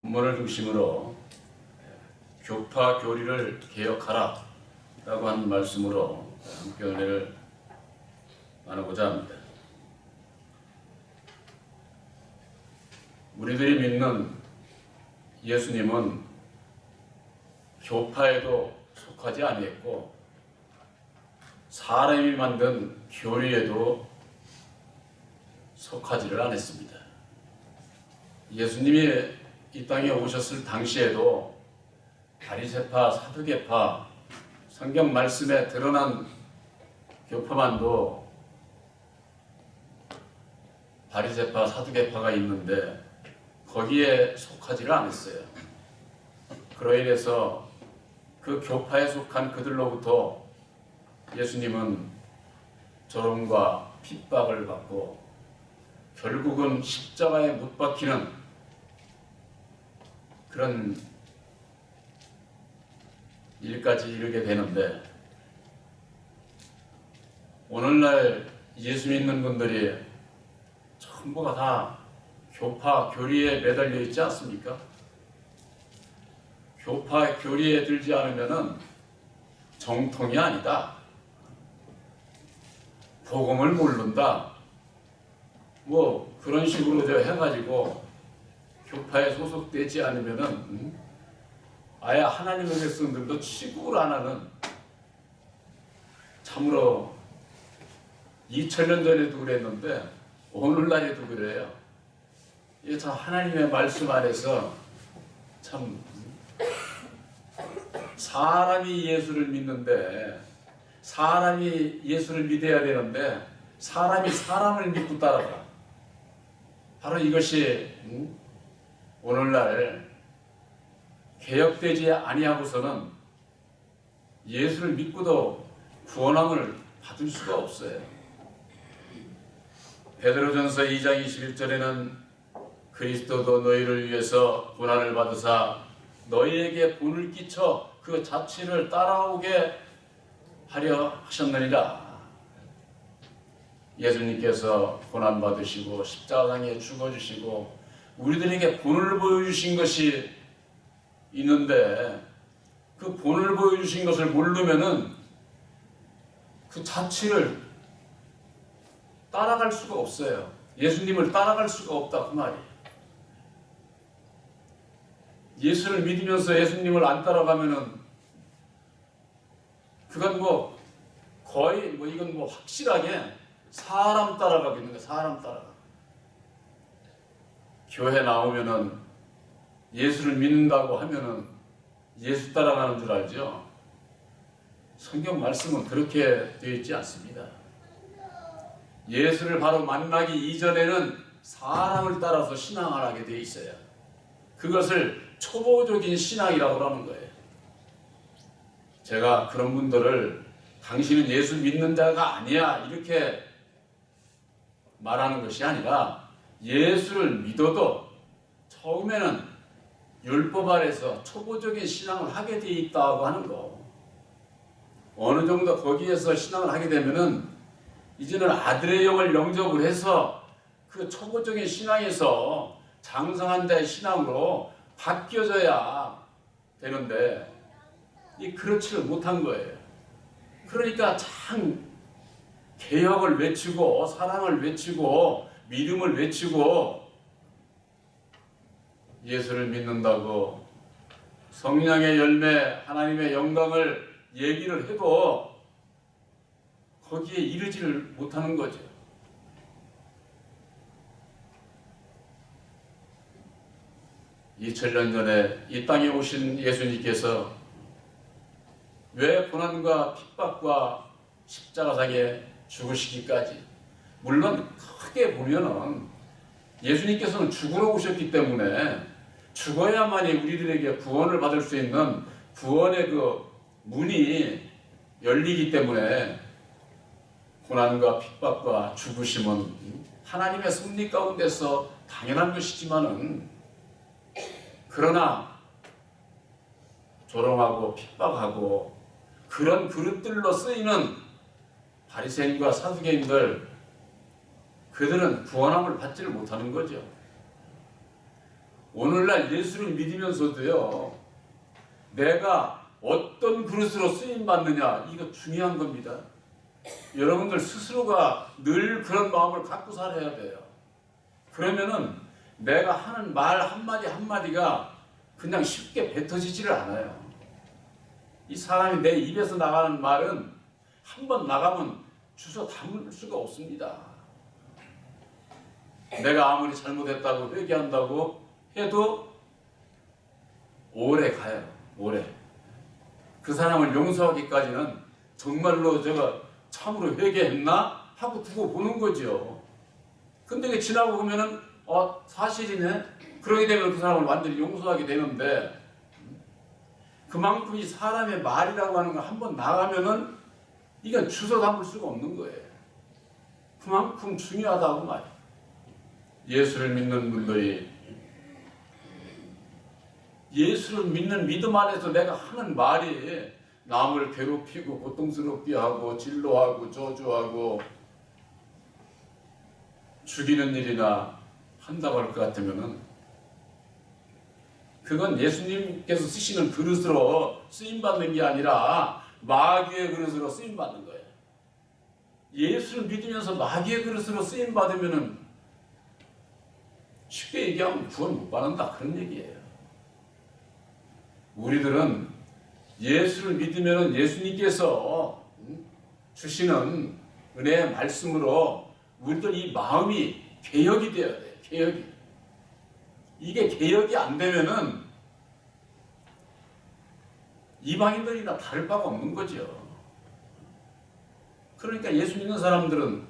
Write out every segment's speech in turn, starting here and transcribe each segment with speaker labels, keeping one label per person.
Speaker 1: 본문을 중심으로 교파 교리를 개혁하라 라고 하는 말씀으로 함께 은혜를 나누고자 합니다. 우리들이 믿는 예수님은 교파에도 속하지 아니했고 사람이 만든 교리에도 속하지를 않았습니다. 예수님이 이 땅에 오셨을 당시에도 바리새파, 사두개파, 성경 말씀에 드러난 교파만도 바리새파, 사두개파가 있는데 거기에 속하지를 않았어요. 그로 인해서 그 교파에 속한 그들로부터 예수님은 조롱과 핍박을 받고 결국은 십자가에 못 박히는 그런 일까지 이르게 되는데, 오늘날 예수 믿는 분들이 전부가 다 교파, 교리에 매달려 있지 않습니까? 교파, 교리에 들지 않으면은 정통이 아니다. 복음을 모른다. 뭐 그런 식으로 해가지고 교파에 소속되지 않으면은 아예 하나님의 백성들도 취급을 안 하는, 참으로 2000년 전에도 그랬는데 오늘날에도 그래요. 이게 참 하나님의 말씀 안에서 참 사람이 예수를 믿는데, 사람이 예수를 믿어야 되는데 사람이 사람을 믿고 따라가. 바로 이것이 오늘날 개혁되지 아니하고서는 예수를 믿고도 구원함을 받을 수가 없어요. 베드로전서 2장 21절에는 그리스도도 너희를 위해서 고난을 받으사 너희에게 본을 끼쳐 그 자취를 따라오게 하려 하셨느니라. 예수님께서 고난 받으시고 십자가상에 죽어주시고 우리들에게 본을 보여주신 것이 있는데, 그 본을 보여주신 것을 모르면은 그 자취를 따라갈 수가 없어요. 예수님을 따라갈 수가 없다 그 말이에요. 예수를 믿으면서 예수님을 안 따라가면은 그건 뭐 거의 이건 확실하게 사람 따라가겠는 거야. 사람 따라가. 교회 나오면은 예수를 믿는다고 하면은 예수 따라가는 줄 알죠? 성경 말씀은 그렇게 되어 있지 않습니다. 예수를 바로 만나기 이전에는 사람을 따라서 신앙을 하게 되어 있어요. 그것을 초보적인 신앙이라고 하는 거예요. 제가 그런 분들을 당신은 예수 믿는 자가 아니야 이렇게 말하는 것이 아니라, 예수를 믿어도 처음에는 율법 아래서 초보적인 신앙을 하게 되어 있다고 하는 거. 어느 정도 거기에서 신앙을 하게 되면은 이제는 아들의 영을 영접을 해서 그 초보적인 신앙에서 장성한 자의 신앙으로 바뀌어져야 되는데 그렇지를 못한 거예요. 그러니까 참 개혁을 외치고 사랑을 외치고 믿음을 외치고 예수를 믿는다고 성령의 열매 하나님의 영광을 얘기를 해도 거기에 이르지를 못하는 거죠. (2000년) 전에 이 땅에 오신 예수님께서 왜 고난과 핍박과 십자가상에 죽으시기까지, 물론 크게 보면은 예수님께서는 죽으러 오셨기 때문에 죽어야만이 우리들에게 구원을 받을 수 있는 구원의 그 문이 열리기 때문에 고난과 핍박과 죽으심은 하나님의 섭리 가운데서 당연한 것이지만은, 그러나 조롱하고 핍박하고 그런 그릇들로 쓰이는 바리새인과 사두개인들, 그들은 구원함을 받지를 못하는 거죠. 오늘날 예수를 믿으면서도요, 내가 어떤 그릇으로 쓰임받느냐, 이거 중요한 겁니다. 여러분들 스스로가 늘 그런 마음을 갖고 살아야 돼요. 그러면은 내가 하는 말 한마디 한마디가 그냥 쉽게 뱉어지지를 않아요. 이 사람이 내 입에서 나가는 말은 한번 나가면 주워 담을 수가 없습니다. 내가 아무리 잘못했다고 회개한다고 해도 오래 가요. 오래. 그 사람을 용서하기까지는 정말로 제가 참으로 회개했나 하고 두고 보는 거죠. 근데 그 지나고 보면은 사실이네. 그러게 되면 그 사람을 완전히 용서하게 되는데, 그만큼 이 사람의 말이라고 하는 거 한번 나가면은 이건 주워 담을 수가 없는 거예요. 그만큼 중요하다고 말이에요. 예수를 믿는 분들이 예수를 믿는 믿음 안에서 내가 하는 말이 남을 괴롭히고 고통스럽게 하고 진노하고 저주하고 죽이는 일이나 한다고 할 것 같으면은 그건 예수님께서 쓰시는 그릇으로 쓰임받는 게 아니라 마귀의 그릇으로 쓰임받는 거예요. 예수를 믿으면서 마귀의 그릇으로 쓰임받으면은 쉽게 얘기하면 구원 못 받는다, 그런 얘기예요. 우리들은 예수를 믿으면 예수님께서 주시는 은혜의 말씀으로 우리들 이 마음이 개혁이 되어야 돼요. 개혁이. 이게 개혁이 안 되면은 이방인들이나 다를 바가 없는 거죠. 그러니까 예수 믿는 사람들은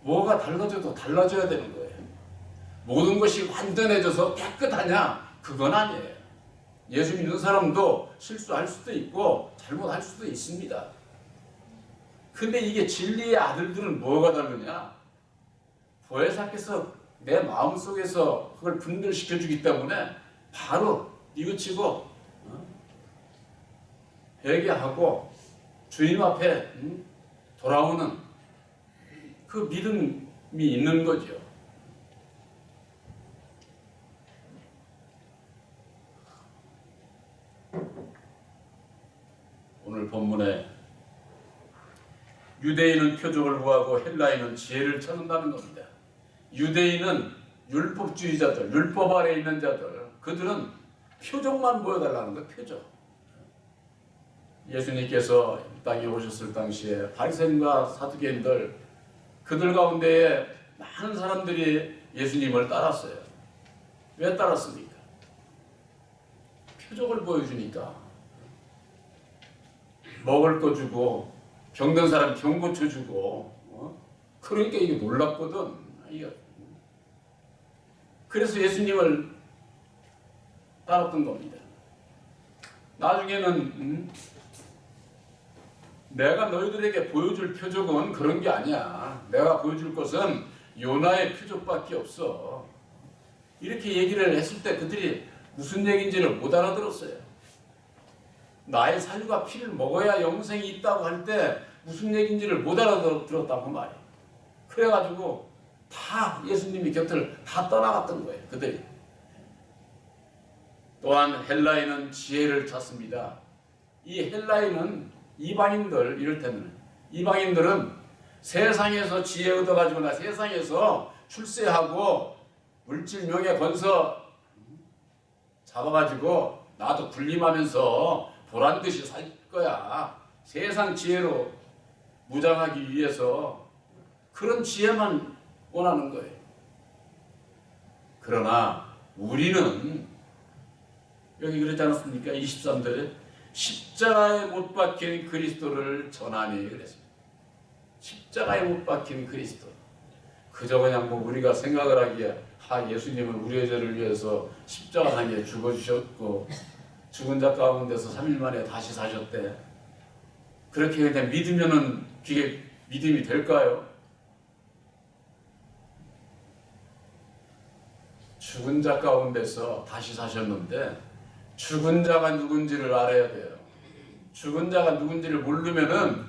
Speaker 1: 뭐가 달라져도 달라져야 되는 거예요. 모든 것이 완전해져서 깨끗하냐? 그건 아니에요. 예수 믿는 사람도 실수할 수도 있고 잘못할 수도 있습니다. 근데 이게 진리의 아들들은 뭐가 다르냐? 보혜사께서 내 마음속에서 그걸 분별시켜주기 때문에 바로 뉘우치고 회개하고 주님 앞에 돌아오는 그 믿음이 있는 거죠. 오늘 본문에 유대인은 표적을 구하고 헬라인은 지혜를 찾는다는 겁니다. 유대인은 율법주의자들, 율법 아래 있는 자들, 그들은 표적만 보여달라는 거예요. 표적. 예수님께서 이 땅에 오셨을 당시에 바리새인과 사두개인들, 그들 가운데에 많은 사람들이 예수님을 따랐어요. 왜 따랐습니까? 표적을 보여주니까. 먹을 거 주고 병든 사람 병 고쳐주고 그러니까 이게 놀랍거든. 그래서 예수님을 따랐던 겁니다. 나중에는 내가 너희들에게 보여줄 표적은 그런 게 아니야. 내가 보여줄 것은 요나의 표적밖에 없어. 이렇게 얘기를 했을 때 그들이 무슨 얘기인지를 못 알아들었어요. 나의 살과 피를 먹어야 영생이 있다고 할 때 무슨 얘기인지를 못 알아들었다고 말이에요. 그래가지고 다 예수님이 곁을 다 떠나갔던 거예요. 그들이. 또한 헬라인은 지혜를 찾습니다. 이 헬라인은 이방인들, 이럴 때는 이방인들은 세상에서 지혜 얻어가지고나 세상에서 출세하고 물질 명예 건서 잡아가지고 나도 군림하면서 보란듯이 살 거야. 세상 지혜로 무장하기 위해서 그런 지혜만 원하는 거예요. 그러나 우리는 여기 그러지 않았습니까? 23절에 십자가에 못 박힌 그리스도를 전하니 그랬습니다. 십자가에 못 박힌 그리스도. 그저 그냥 뭐 우리가 생각을 하기에 예수님은 우리의 죄를 위해서 십자가상에 죽어주셨고 죽은 자 가운데서 3일 만에 다시 사셨대. 그렇게 그냥 믿으면은 그게 믿음이 될까요? 죽은 자 가운데서 다시 사셨는데 죽은 자가 누군지를 알아야 돼요. 죽은 자가 누군지를 모르면은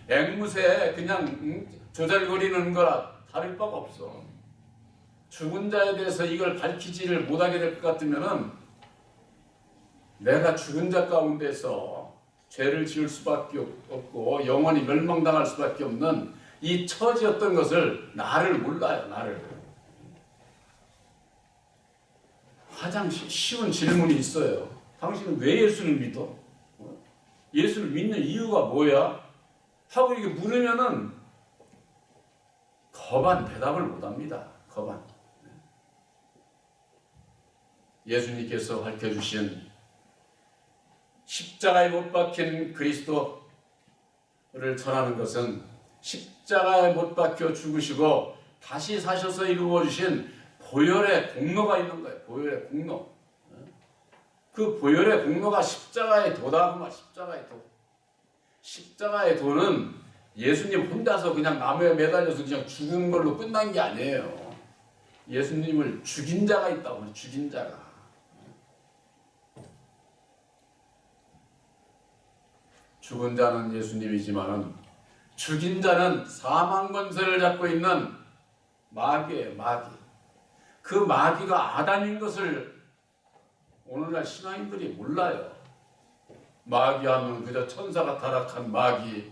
Speaker 1: 앵무새 그냥 조잘거리는 거라 다를 바가 없어. 죽은 자에 대해서 이걸 밝히지를 못하게 될 것 같으면은 내가 죽은 자 가운데서 죄를 지을 수밖에 없고 영원히 멸망당할 수밖에 없는 이 처지였던 것을 나를 몰라요. 나를. 가장 쉬운 질문이 있어요. 당신은 왜 예수를 믿어? 예수를 믿는 이유가 뭐야? 하고 이게 물으면은 거반 대답을 못합니다. 거반. 예수님께서 밝혀주신 십자가에 못 박힌 그리스도를 전하는 것은 십자가에 못 박혀 죽으시고 다시 사셔서 이루어주신 보혈의 공로가 있는 거예요. 보혈의 공로. 그 보혈의 공로가 십자가의 도다. 십자가의 도. 십자가의 도는 예수님 혼자서 그냥 나무에 매달려서 그냥 죽은 걸로 끝난 게 아니에요. 예수님을 죽인 자가 있다고. 죽인 자가. 죽은 자는 예수님이지만은 죽인 자는 사망 권세를 잡고 있는 마귀예요. 마귀. 그 마귀가 아담인 것을 오늘날 신앙인들이 몰라요. 마귀하면 그저 천사가 타락한 마귀.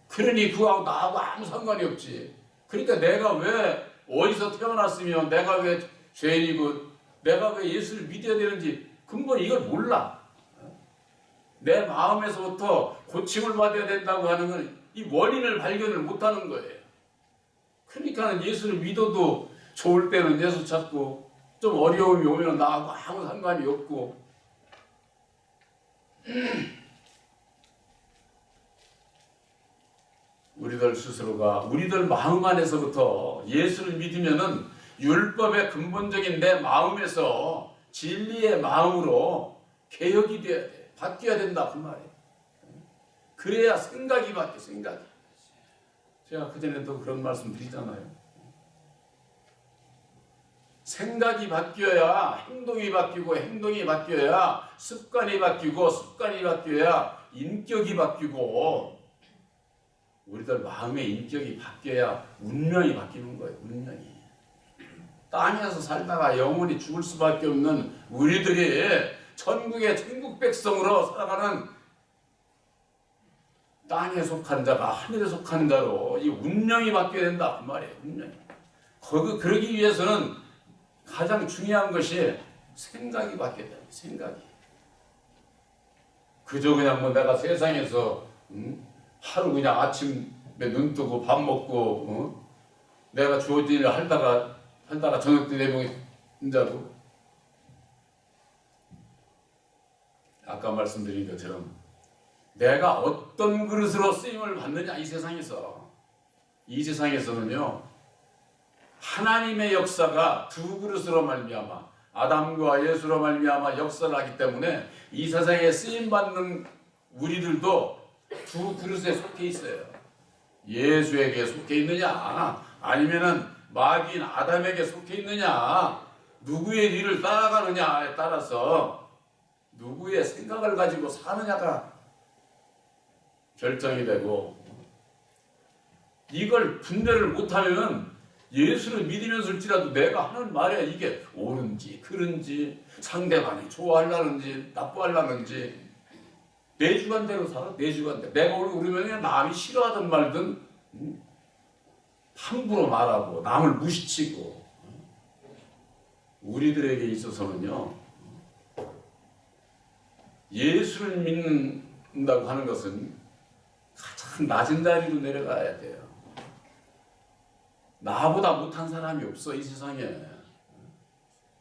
Speaker 1: 그러니 그하고 나하고 아무 상관이 없지. 그러니까 내가 왜 어디서 태어났으면 내가 왜 죄인이고 내가 왜 예수를 믿어야 되는지 근본 이걸 몰라. 내 마음에서부터 고침을 받아야 된다고 하는 건 이 원인을 발견을 못하는 거예요. 그러니까 예수를 믿어도 좋을 때는 예수 찾고 좀 어려움이 오면 나하고 아무 상관이 없고 우리들 스스로가 우리들 마음 안에서부터 예수를 믿으면은 율법의 근본적인 내 마음에서 진리의 마음으로 개혁이 돼야 돼. 바뀌어야 된다 그 말이에요. 그래야 생각이 바뀌어. 생각이. 제가 그전에도 그런 말씀 드리잖아요. 생각이 바뀌어야 행동이 바뀌고 행동이 바뀌어야 습관이 바뀌고 습관이 바뀌어야 인격이 바뀌고 우리들 마음의 인격이 바뀌어야 운명이 바뀌는 거예요. 운명이. 땅에서 살다가 영원히 죽을 수밖에 없는 우리들이 천국의 천국 백성으로 살아가는 땅에 속한 자가 하늘에 속한 자로 이 운명이 바뀌어야 된다 그 말이에요. 운명이. 그러기 위해서는 가장 중요한 것이 생각이 바뀌어야 돼요. 생각이. 그저 그냥 뭐 내가 세상에서 하루 그냥 아침에 눈 뜨고 밥 먹고 내가 주어진 일을 하다가 저녁 때 내용이 자고 아까 말씀드린 것처럼 내가 어떤 그릇으로 쓰임을 받느냐 이 세상에서는요 하나님의 역사가 두 그릇으로 말미암아 아담과 예수로 말미암아 역사를 하기 때문에 이 세상에 쓰임 받는 우리들도 두 그릇에 속해 있어요. 예수에게 속해 있느냐 아니면은 마귀인 아담에게 속해 있느냐 누구의 뒤를 따라가느냐에 따라서 누구의 생각을 가지고 사느냐가 결정이 되고 이걸 분별을 못하면 예수를 믿으면서일지라도 내가 하는 말에 이게 옳은지 그른지 상대방이 좋아하려는지 나빠하려는지 내 주관대로 살아. 내 주관대로. 내가 오르면 남이 싫어하든 말든 함부로 말하고 남을 무시치고 우리들에게 있어서는요 예수를 믿는다고 하는 것은 가장 낮은 자리로 내려가야 돼요. 나보다 못한 사람이 없어 이 세상에.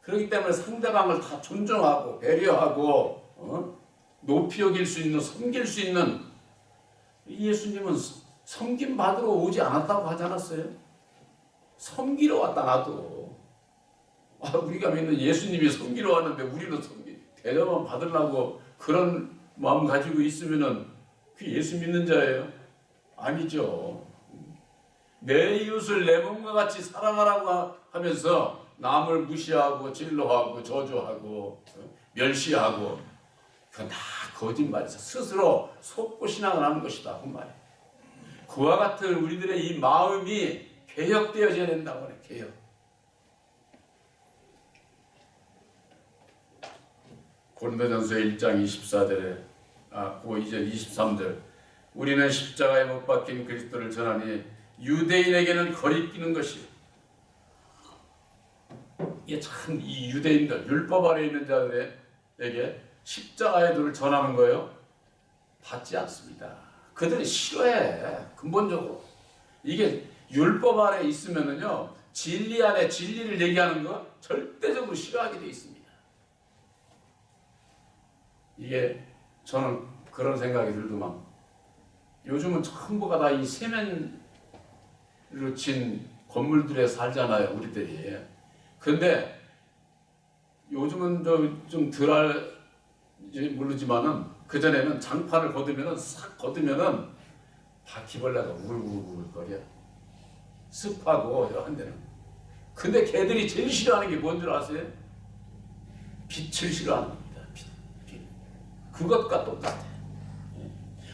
Speaker 1: 그렇기 때문에 상대방을 다 존중하고 배려하고 높이 여길 수 있는 섬길 수 있는 예수님은 섬김 받으러 오지 않았다고 하지 않았어요? 섬기러 왔다 나도. 우리가 믿는 예수님이 섬기러 왔는데 우리는 대접만 받으려고 그런 마음 가지고 있으면은 그 예수 믿는 자예요? 아니죠. 내 이웃을 내 몸과 같이 사랑하라고 하면서 남을 무시하고 진노하고 저주하고 멸시하고 그건 다 거짓말이죠. 스스로 속고 신앙을 하는 것이다 그 말이에요. 그와 같은 우리들의 이 마음이 개혁되어져야 된다고 해요. 개혁. 고린도전서 1장 24절에 그 이전 23절 우리는 십자가에 못 박힌 그리스도를 전하니 유대인에게는 거리끼는 것이 이게 참 이 유대인들 율법 아래 있는 자들에게 십자가의 도를 전하는 거예요. 받지 않습니다. 그들이 싫어해. 근본적으로 이게 율법 아래 있으면은요 진리 안에 진리를 얘기하는 거 절대적으로 싫어하게 돼 있습니다. 이게 저는 그런 생각이 들더만 요즘은 전부가 다 이 세면으로 친 건물들에 살잖아요 우리들이. 근데 요즘은 좀 덜할지 모르지만은 그전에는 장판을 걷으면은 싹 걷으면은 바퀴벌레가 울울울 거려. 습하고 이런 데는. 근데 걔들이 제일 싫어하는 게 뭔 줄 아세요? 빛을 싫어하는 겁니다. 빛. 그것과 똑같아.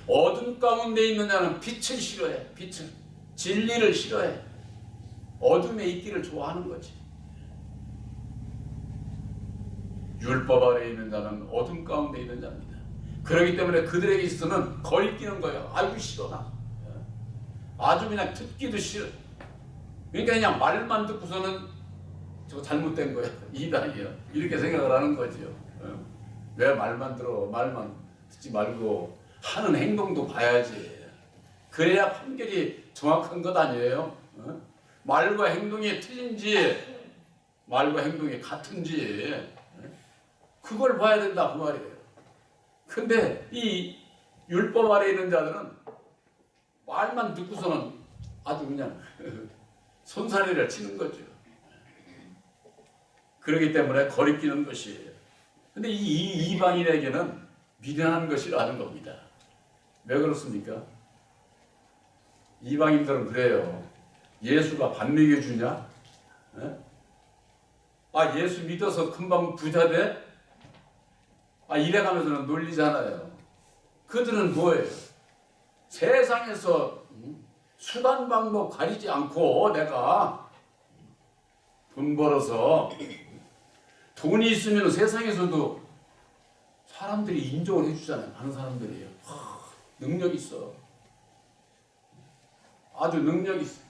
Speaker 1: 어둠 가운데 있는 자는 빛을 싫어해. 빛을. 진리를 싫어해. 어둠에 있기를 좋아하는 거지. 율법 아래 있는 자는 어둠 가운데 있는 자입니다. 그렇기 때문에 그들에게 있어서는 거리끼는 거예요. 아이고 싫어 나. 아주 그냥 듣기도 싫어. 그러니까 그냥 말만 듣고서는 저거 잘못된 거야. 이단이야. 이렇게 생각을 하는 거죠. 왜 말만 들어? 말만 듣지 말고 하는 행동도 봐야지. 그래야 판결이 정확한 것 아니에요. 말과 행동이 틀린지 말과 행동이 같은지 그걸 봐야 된다 그 말이에요. 근데 이 율법 아래 있는 자들은 말만 듣고서는 아주 그냥 손사래를 치는 거죠. 그렇기 때문에 거리끼는 것이에요. 근데 이 이방인에게는 미련한 것이라는 겁니다. 왜 그렇습니까? 이방인들은 그래요. 예수가 밥 먹여주냐? 예수 믿어서 금방 부자 돼? 이래가면서는 놀리잖아요. 그들은 뭐예요? 세상에서 수단 방법 가리지 않고 내가 돈 벌어서 돈이 있으면 세상에서도 사람들이 인정을 해주잖아요. 많은 사람들이에요. 능력 있어. 아주 능력 있어.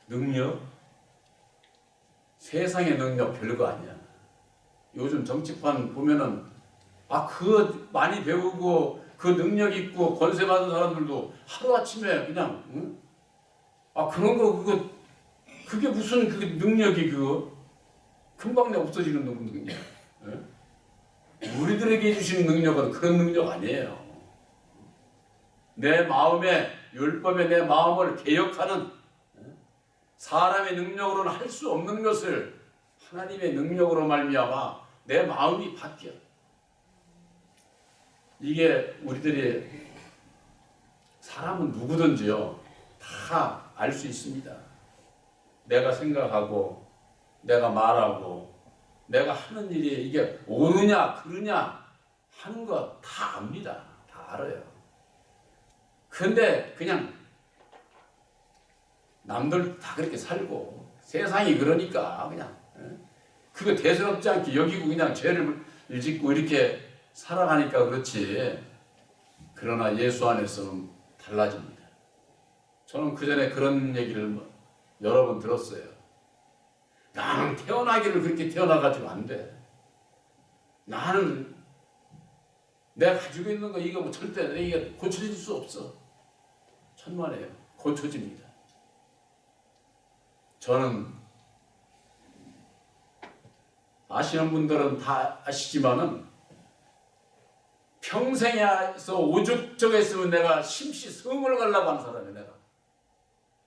Speaker 1: 능력? 세상의 능력 별거 아니야. 요즘 정치판 보면은 그거 많이 배우고 그 능력 있고 권세 받은 사람들도 하루아침에 그냥 그런 거 그게 무슨 그게 능력이 그거 금방 내 없어지는 능력. 우리들에게 해주시는 능력은 그런 능력 아니에요. 내 마음에 율법에 내 마음을 개혁하는 사람의 능력으로는 할 수 없는 것을 하나님의 능력으로 말미암아 내 마음이 바뀌어. 이게 우리들이 사람은 누구든지요 다 알 수 있습니다. 내가 생각하고 내가 말하고 내가 하는 일이 이게 옳으냐 그르냐 하는 거 다 압니다. 다 알아요. 근데 그냥 남들 다 그렇게 살고 세상이 그러니까 그냥 그거 대수롭지 않게 여기고 그냥 죄를 짓고 이렇게 살아가니까 그렇지. 그러나 예수 안에서는 달라집니다. 저는 그전에 그런 얘기를 여러 번 들었어요. 나는 태어나기를 그렇게 태어나가지고 안 돼. 나는 내가 가지고 있는 거 이거 절대 이게 고쳐질 수 없어. 천만에요. 고쳐집니다. 저는 아시는 분들은 다 아시지만은 평생에서 오죽저게 있으면 내가 심시 성을 가려고 하는 사람이야 내가.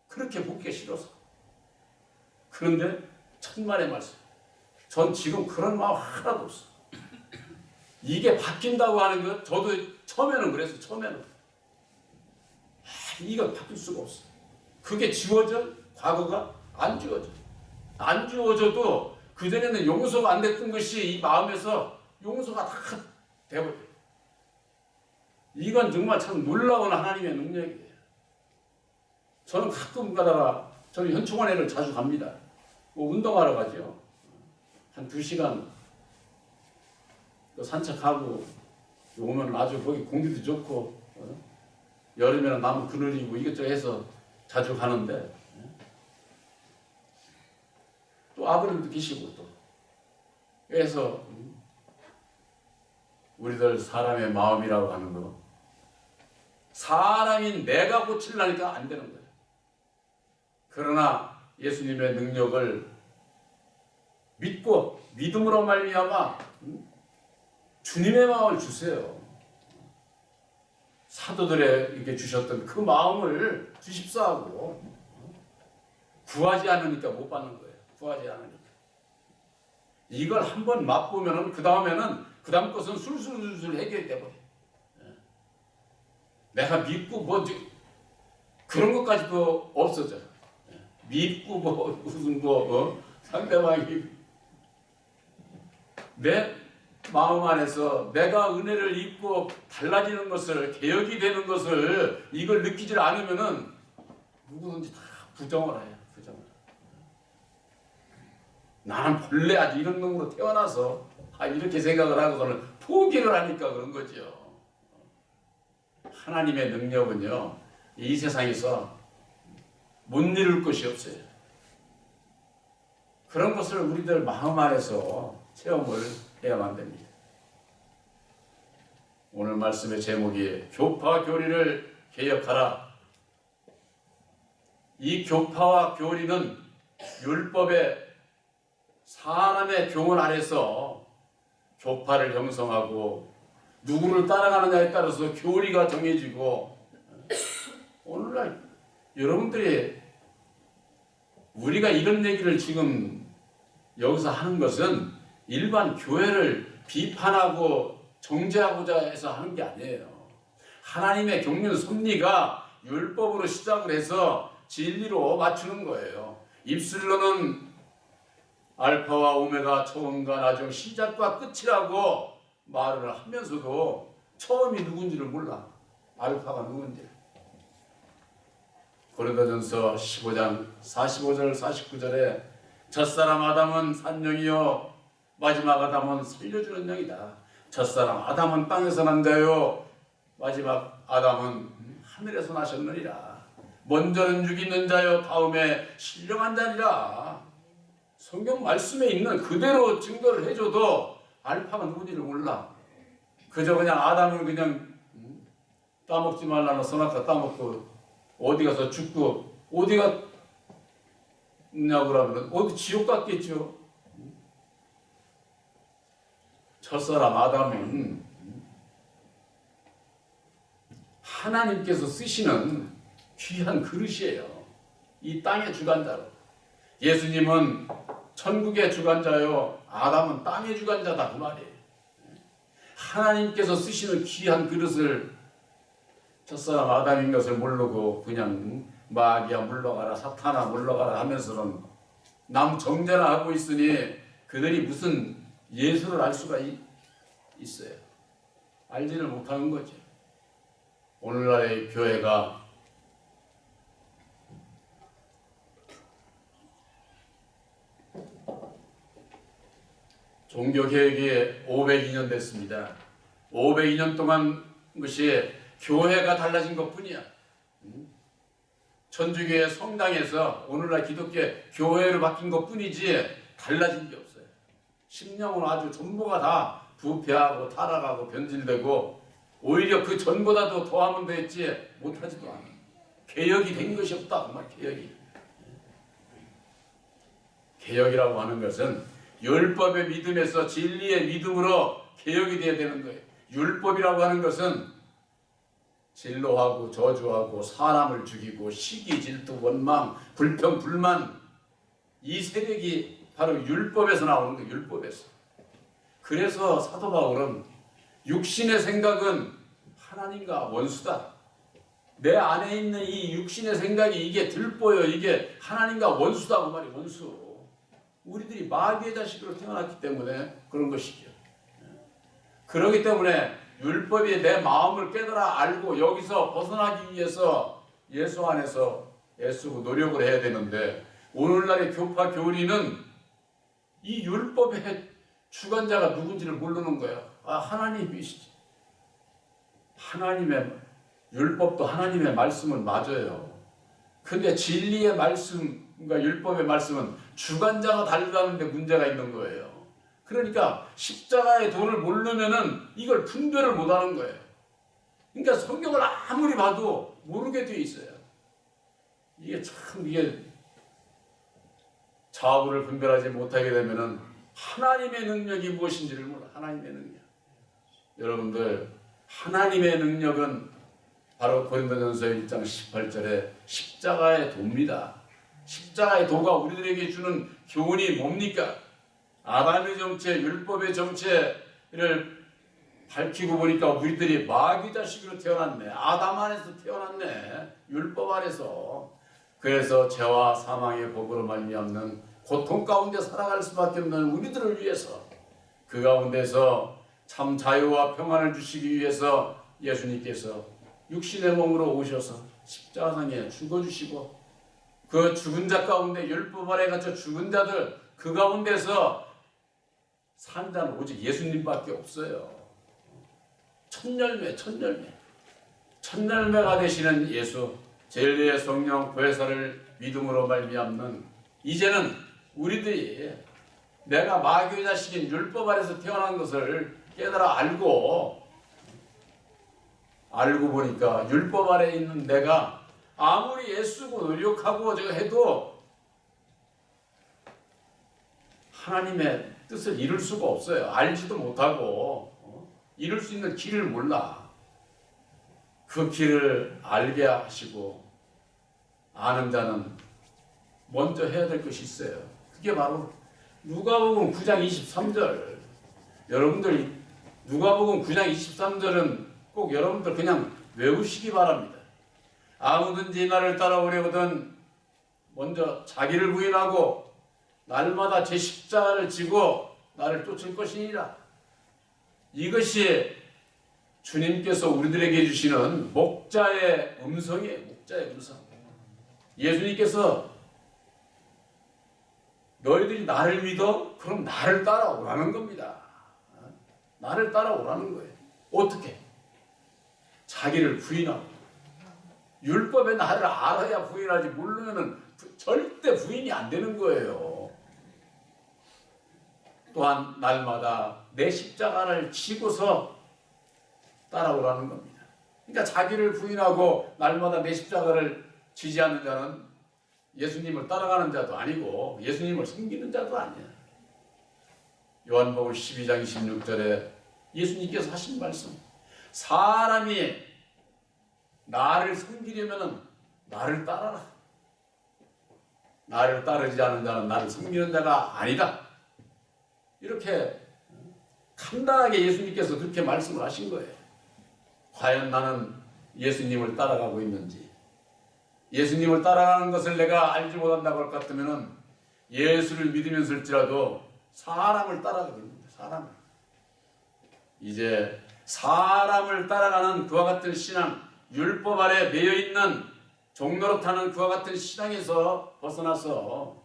Speaker 1: 그렇게 묻기 싫어서. 그런데 천만의 말씀. 전 지금 그런 마음 하나도 없어. 이게 바뀐다고 하는 것 저도 처음에는 그랬어. 처음에는 이거 바뀔 수가 없어. 그게 지워져? 과거가? 안 지워져. 안 지워져도 그전에는 용서가 안 됐던 것이 이 마음에서 용서가 다 돼버려. 이건 정말 참 놀라운 하나님의 능력이에요. 저는 가끔 가다가 저는 현충원회를 자주 갑니다. 운동하러 가죠. 한 2시간 또 산책하고 오면 아주 거기 공기도 좋고 여름에는 나무 그늘이고 이것저것 해서 자주 가는데 또 아버님도 계시고 또 그래서 우리들 사람의 마음이라고 하는 거 사람인 내가 고치려니까 안 되는 거예요. 그러나 예수님의 능력을 믿고 믿음으로 말미암아 주님의 마음을 주세요. 사도들에게 주셨던 그 마음을 주십사하고 구하지 않으니까 못 받는 거예요. 구하지 않으니까. 이걸 한번 맛보면은 그 다음 것은 술술술술 해결이 돼버려요. 내가 믿고 그런 것까지도 없어져. 믿고 무슨 상대방이 내 마음 안에서 내가 은혜를 입고 달라지는 것을 개혁이 되는 것을 이걸 느끼질 않으면은 누구든지 다 부정을 해요. 부정을. 나는 본래 아주 이런 놈으로 태어나서 이렇게 생각을 하고서는 포기를 하니까 그런 거죠. 하나님의 능력은요 이 세상에서 못 이룰 것이 없어요. 그런 것을 우리들 마음 안에서 체험을 해야만 됩니다. 오늘 말씀의 제목이 교파 교리를 개혁하라. 이 교파와 교리는 율법의 사람의 교훈 안에서 교파를 형성하고 누구를 따라가느냐에 따라서 교리가 정해지고 오늘날 여러분들이 우리가 이런 얘기를 지금 여기서 하는 것은 일반 교회를 비판하고 정죄하고자 해서 하는 게 아니에요. 하나님의 경륜 섭리가 율법으로 시작을 해서 진리로 맞추는 거예요. 입술로는 알파와 오메가 처음과 나중 시작과 끝이라고 말을 하면서도 처음이 누군지를 몰라. 알파가 누군지. 고린도전서 15장 45절 49절에 첫사람 아담은 산영이요 마지막 아담은 살려주는 영이다. 첫사람 아담은 땅에서 난 자요 마지막 아담은 하늘에서 나셨느니라. 먼저는 죽이는 자요 다음에 신령한 자니라. 성경 말씀에 있는 그대로 증거를 해줘도 알파가 누군지를 몰라. 그저 그냥 아담은 그냥 따먹지 말라는 선악과 따먹고 어디 가서 죽고 어디 갔냐고 그러면 어디 지옥 갔겠죠. 첫사람 아담은 하나님께서 쓰시는 귀한 그릇이에요. 이 땅의 주관자로. 예수님은 천국의 주관자요 아담은 땅의 주관자다 그 말이에요. 하나님께서 쓰시는 귀한 그릇을 첫사람 아담인 것을 모르고 그냥 마귀야 물러가라 사탄아 물러가라 하면서는 남 정죄나 하고 있으니 그들이 무슨 예수를 알 수가 있어요. 알지를 못하는 거죠. 오늘날의 교회가 종교개혁이 502년 됐습니다. 502년 동안 것이 교회가 달라진 것뿐이야. 천주교의 성당에서 오늘날 기독교 교회로 바뀐 것뿐이지 달라진 게 없어요. 심령은 아주 전부가 다 부패하고 타락하고 변질되고 오히려 그 전보다도 더하면 됐지 못하지도 않아. 개혁이 된 것이 없다. 정말 개혁이라고 하는 것은 율법의 믿음에서 진리의 믿음으로 개혁이 되어야 되는 거예요. 율법이라고 하는 것은 진노하고 저주하고 사람을 죽이고 시기, 질투, 원망, 불평, 불만 이 세력이 바로 율법에서 나오는 거예요. 율법에서. 그래서 사도 바울은 육신의 생각은 하나님과 원수다. 내 안에 있는 이 육신의 생각이 이게 들보여 이게 하나님과 원수다 그 말이 원수. 우리들이 마귀의 자식으로 태어났기 때문에 그런 것이죠. 그렇기 때문에 율법이 내 마음을 깨달아 알고 여기서 벗어나기 위해서 예수 안에서 애쓰고 노력을 해야 되는데 오늘날의 교파 교리는 이 율법의 주관자가 누군지를 모르는 거야. 하나님이시지. 하나님의 율법도 하나님의 말씀은 맞아요. 근데 진리의 말씀과 율법의 말씀은 주관자가 다르다는 데 문제가 있는 거예요. 그러니까 십자가의 도를 모르면은 이걸 분별을 못하는 거예요. 그러니까 성경을 아무리 봐도 모르게 돼 있어요. 이게 좌우를 분별하지 못하게 되면은 하나님의 능력이 무엇인지를 몰라. 하나님의 능력. 여러분들, 하나님의 능력은 바로 고린도전서 1장 18절에 십자가의 도입니다. 십자가의 도가 우리들에게 주는 교훈이 뭡니까? 아담의 정체, 율법의 정체를 밝히고 보니까 우리들이 마귀 자식으로 태어났네. 아담 안에서 태어났네. 율법 안에서. 그래서 죄와 사망의 법으로 말미암는 고통 가운데 살아갈 수밖에 없는 우리들을 위해서, 그 가운데서 참 자유와 평안을 주시기 위해서 예수님께서 육신의 몸으로 오셔서 십자가상에 죽어주시고, 그 죽은 자 가운데 율법 아래 갇혀 죽은 자들 그 가운데서 산 자는 오직 예수님밖에 없어요. 첫열매가 되시는 예수, 진리의 성령 보혜사를 믿음으로 말미암는, 이제는 우리들이 내가 마귀의 자식인 율법 아래서 태어난 것을 깨달아 알고 보니까 율법 아래에 있는 내가 아무리 애쓰고 노력하고 제가 해도 하나님의 뜻을 이룰 수가 없어요. 알지도 못하고 이룰 수 있는 길을 몰라. 그 길을 알게 하시고 아는 자는 먼저 해야 될 것이 있어요. 그게 바로 누가복음 9장 23절. 여러분들 누가복음 9장 23절은 꼭 여러분들 그냥 외우시기 바랍니다. 아무든지 나를 따라오려거든 먼저 자기를 부인하고 날마다 제 십자가를 지고 나를 쫓을 것이니라. 이것이 주님께서 우리들에게 주시는 목자의 음성이에요. 목자의 음성. 예수님께서 너희들이 나를 믿어? 그럼 나를 따라오라는 겁니다. 나를 따라오라는 거예요. 어떻게? 자기를 부인하고. 율법의 나를 알아야 부인하지, 모르면 절대 부인이 안 되는 거예요. 또한 날마다 내 십자가를 지고서 따라오라는 겁니다. 그러니까 자기를 부인하고 날마다 내 십자가를 지지 않는 자는 예수님을 따라가는 자도 아니고 예수님을 섬기는 자도 아니야. 요한복음 12장 26절에 예수님께서 하신 말씀, 사람이 나를 섬기려면 나를 따라라. 나를 따르지 않는 자는 나를 섬기는 자가 아니다. 이렇게 간단하게 예수님께서 그렇게 말씀을 하신 거예요. 과연 나는 예수님을 따라가고 있는지, 예수님을 따라가는 것을 내가 알지 못한다고 할 것 같으면 예수를 믿으면서일지라도 사람을 따라가고 있는데, 사람을. 이제 사람을 따라가는 그와 같은 신앙, 율법 아래 매여 있는 종노릇하는 그와 같은 신앙에서 벗어나서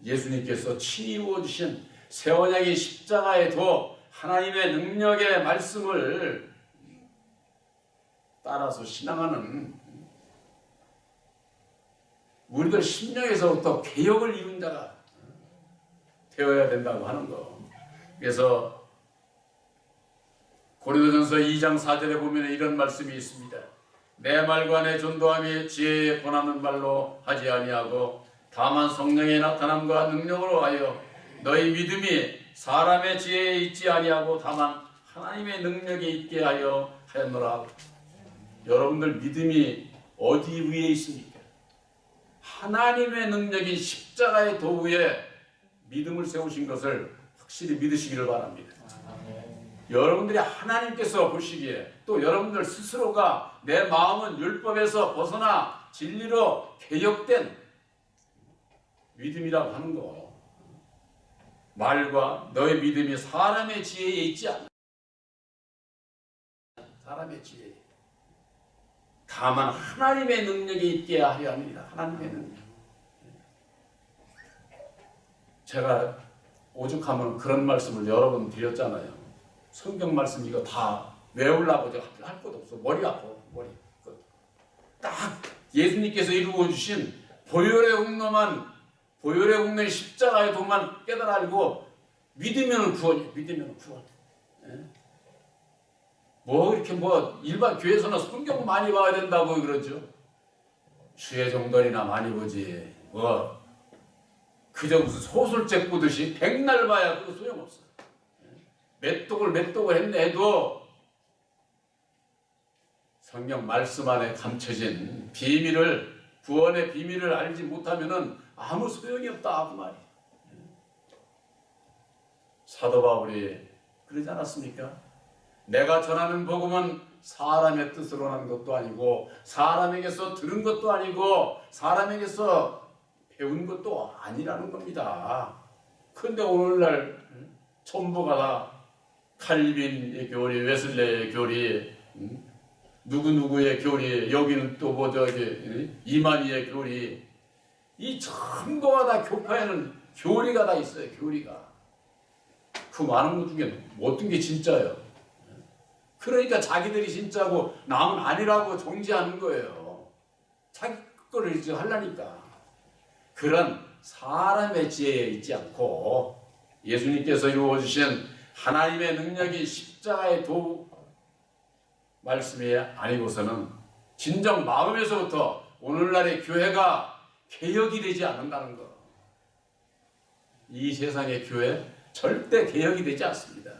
Speaker 1: 예수님께서 친히 이루어주신 새 언약의 십자가의 도, 하나님의 능력의 말씀을 따라서 신앙하는 우리들 심령에서부터 개혁을 이룬 자가 되어야 된다고 하는 거. 그래서 고린도전서 2장 4절에 보면 이런 말씀이 있습니다. 내 말과 내 전도함이 지혜에 권하는 말로 하지 아니하고 다만 성령의 나타남과 능력으로 하여 너희 믿음이 사람의 지혜에 있지 아니하고 다만 하나님의 능력에 있게 하였노라. 여러분들 믿음이 어디 위에 있습니까? 하나님의 능력인 십자가의 도 위에 믿음을 세우신 것을 확실히 믿으시기를 바랍니다. 여러분들이 하나님께서 보시기에 또 여러분들 스스로가 내 마음은 율법에서 벗어나 진리로 개혁된 믿음이라고 하는 거. 말과 너의 믿음이 사람의 지혜에 있지 않아. 사람의 지혜에. 다만 하나님의 능력이 있게 하려 합니다. 하나님의 능력. 제가 오죽하면 그런 말씀을 여러 번 드렸잖아요. 성경 말씀 이거 다 외우려고 제가 할 것도 없어. 머리 아파. 머리. 딱 예수님께서 이루어 주신 보혈의 공로의 십자가의 도만 깨달아 알고 믿으면 구원이에요. 믿으면 구원. 예? 뭐 이렇게 뭐 일반 교회에서는 성경 많이 봐야 된다고 그러죠. 주의 정도이나 많이 보지. 뭐 그저 무슨 소설책 보듯이 백날 봐야 그거 소용없어. 맷독을 했네 해도 성경 말씀 안에 감춰진 비밀을, 구원의 비밀을 알지 못하면은 아무 소용이 없다 그 말이. 사도 바울이 그러지 않았습니까? 내가 전하는 복음은 사람의 뜻으로 하는 것도 아니고 사람에게서 들은 것도 아니고 사람에게서 배운 것도 아니라는 겁니다. 그런데 오늘날 전부가 다 칼빈의 교리, 웨슬레의 교리, 누구누구의 교리, 여기는 또 뭐 저기 이만희의 교리, 이 전부가 다 교파에는 교리가 다 있어요. 교리가. 그 많은 것 중에 어떤 게 진짜예요? 그러니까 자기들이 진짜고 남은 아니라고 정지하는 거예요. 자기 거를 이제 하려니까. 그런 사람의 지혜에 있지 않고 예수님께서 이루어주신 하나님의 능력이 십자가의 도 말씀이 아니고서는 진정 마음에서부터 오늘날의 교회가 개혁이 되지 않는다는 것. 이 세상의 교회 절대 개혁이 되지 않습니다.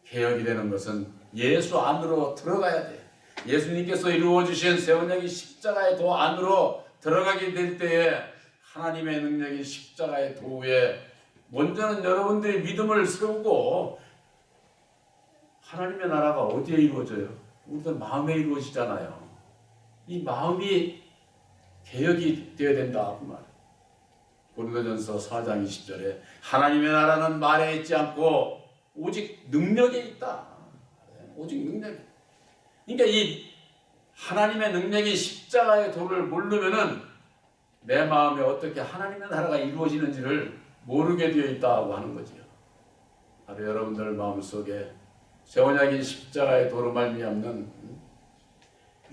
Speaker 1: 개혁이 되는 것은 예수 안으로 들어가야 돼. 예수님께서 이루어주신 세원약이 십자가의 도 안으로 들어가게 될 때에 하나님의 능력이 십자가의 도에 먼저는 여러분들이 믿음을 세우고, 하나님의 나라가 어디에 이루어져요? 우리들 마음에 이루어지잖아요. 이 마음이 개혁이 되어야 된다 그 말. 고린도전서 4장 20절에 하나님의 나라는 말에 있지 않고 오직 능력에 있다. 오직 능력. 그러니까 이 하나님의 능력이 십자가의 도를 모르면은 내 마음에 어떻게 하나님의 나라가 이루어지는지를 모르게 되어 있다고 하는 거지요. 바로 여러분들 마음속에 세원약인 십자가의 도로 말미암는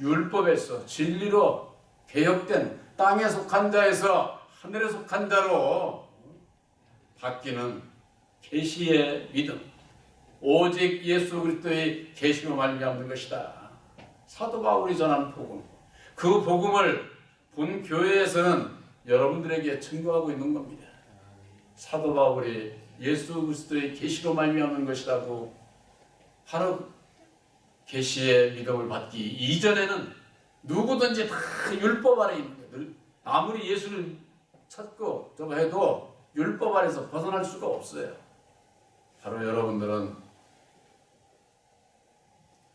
Speaker 1: 율법에서 진리로 개혁된 땅에 속한 자에서 하늘에 속한 자로 바뀌는 계시의 믿음, 오직 예수 그리스도의 계시로 말미암는 것이다. 사도 바울이 전한 복음, 그 복음을 본 교회에서는 여러분들에게 증거하고 있는 겁니다. 사도 바울이 예수 그리스도의 계시로 말미암는 것이라고, 바로 계시의 믿음을 받기 이전에는 누구든지 다 율법 아래 있는 거예요. 아무리 예수를 찾고 저거 해도 율법 아래서 벗어날 수가 없어요. 바로 여러분들은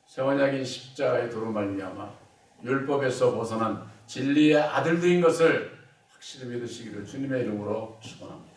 Speaker 1: 세원약인 십자가의 도로 말미암아 율법에서 벗어난 진리의 아들들인 것을 확실히 믿으시기를 주님의 이름으로 축원합니다.